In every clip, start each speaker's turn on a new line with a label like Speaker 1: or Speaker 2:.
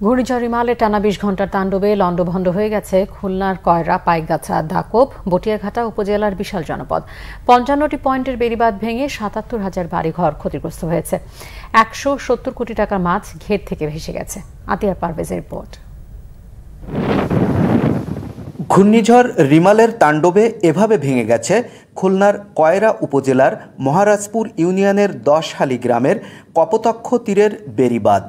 Speaker 1: ঘূর্ণিঝড় রিমালে টানা ২০ ঘণ্টার তাণ্ডবে লণ্ডভণ্ড হয়ে গেছে খুলনার কয়রা, পাইকগাছা, দাকোপ, বটিয়াঘাটা উপজেলার বিশাল জনপদ। ৫৫টি পয়েন্টের বেড়িবাঁধ ভেঙে ৭৭,০০০ বাড়িঘর ক্ষতিগ্রস্ত হয়েছে। ১৭০ কোটি টাকার মাছ ঘের থেকে ভেসে গেছে। আতিয়ার পারভেজের রিপোর্ট।
Speaker 2: ঘূর্ণিঝড় রিমালের তাণ্ডবে এভাবে ভেঙে গেছে খুলনার কয়রা উপজেলার মহারাজপুর ইউনিয়নের ১০হালি গ্রামের কপোতাক্ষ তীরের বেড়িবাঁধ।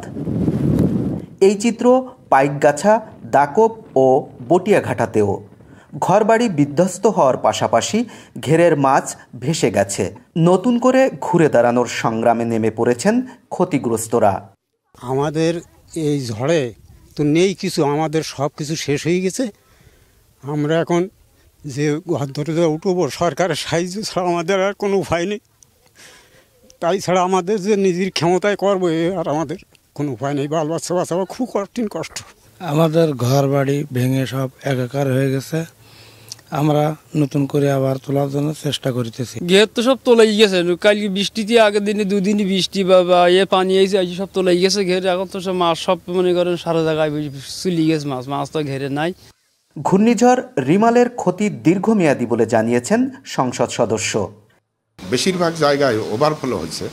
Speaker 2: এই চিত্র পাইকগাছা, দাকোপ ও বটিয়াঘাটাতেও। ঘরবাড়ি বিধ্বস্ত হওয়ার পাশাপাশি ঘেরের মাছ ভেসে গেছে। নতুন করে ঘুরে দাঁড়ানোর সংগ্রামে নেমে পড়েছেন ক্ষতিগ্রস্তরা।
Speaker 3: আমাদের এই ঝড়ে তো নেই কিছু, আমাদের সব কিছু শেষ হয়ে গেছে। আমরা এখন যে ঘর ধরে উঠবো, সরকারের সাহায্য ছাড়া আমাদের আর কোনো উপায় নেই। তাই ছাড়া আমাদের যে নিজের ক্ষমতায় করবো আর আমাদের কোনো উপায় নেই। বাল বাচ্চা বাঁচাবো খুব কঠিন কষ্ট।
Speaker 4: আমাদের ঘর বাড়ি ভেঙে সব একাকার হয়ে গেছে। আমরা নতুন করে আবার তোলার জন্য চেষ্টা করতেছি।
Speaker 5: ঘের তো সব তোলাই গেছে, কালকে বৃষ্টিতে আগের দিনে দুদিনই বৃষ্টি বা পানি আইছে, আজ সব তোলাই গেছে ঘের। এখন তো সব মাছ সব মনে করেন সারা জায়গায় চলে গেছে, মাছ তো ঘেরে নাই।
Speaker 2: ঘূর্ণিঝড় রিমালের ক্ষতি দীর্ঘমেয়াদী বলে জানিয়েছেন সংসদ সদস্য।
Speaker 6: বেশিরভাগ জায়গায় ওভারফ্লো হয়েছে,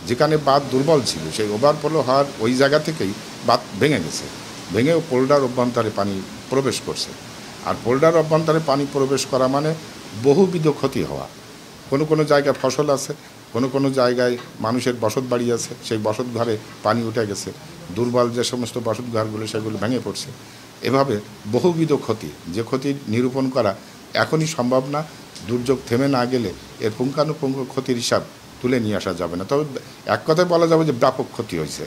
Speaker 6: যেখানে বাঁধ দুর্বল ছিল সেই ওভারফ্লো হওয়ার ওই জায়গা থেকেই বাঁধ ভেঙে গেছে। ভেঙেও পোল্ডার অভ্যন্তরে পানি প্রবেশ করছে। আর পোল্ডার অভ্যন্তরে পানি প্রবেশ করা মানে বহুবিধ ক্ষতি হওয়া। কোনো কোনো জায়গায় ফসল আছে, কোনো কোনো জায়গায় মানুষের বসত বাড়ি আছে, সেই বসত ঘরে পানি উঠে গেছে। দুর্বল যে সমস্ত বসত ঘরগুলো সেগুলো ভেঙে পড়ছে। এভাবে বহুবিধ ক্ষতি, যে ক্ষতি নিরূপণ করা এখনই সম্ভব না। দুর্যোগ থেমে না গেলে এর পুঙ্খানুপুঙ্খ ক্ষতির হিসাব তুলে নিয়ে আসা যাবে না। তবে এক কথায় বলা যাবে যে ব্যাপক ক্ষতি হয়েছে,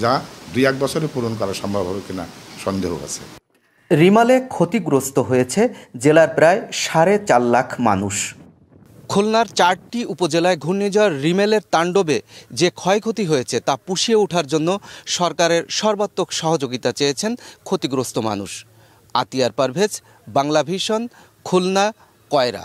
Speaker 6: যা ২-১ বছরে পূরণ করা সম্ভব হবে কিনা সন্দেহ আছে।
Speaker 2: রিমালে ক্ষতিগ্রস্ত হয়েছে জেলার প্রায় ৪.৫ লাখ মানুষ। খুলনার ৪টি উপজেলায় ঘূর্ণিঝড় রিমেলের তাণ্ডবে যে ক্ষয়ক্ষতি হয়েছে তা পুষিয়ে ওঠার জন্য সরকারের সর্বাত্মক সহযোগিতা চেয়েছেন ক্ষতিগ্রস্ত মানুষ। আতিয়ার পারভেজ, বাংলা ভিশন, খুলনা, কয়রা।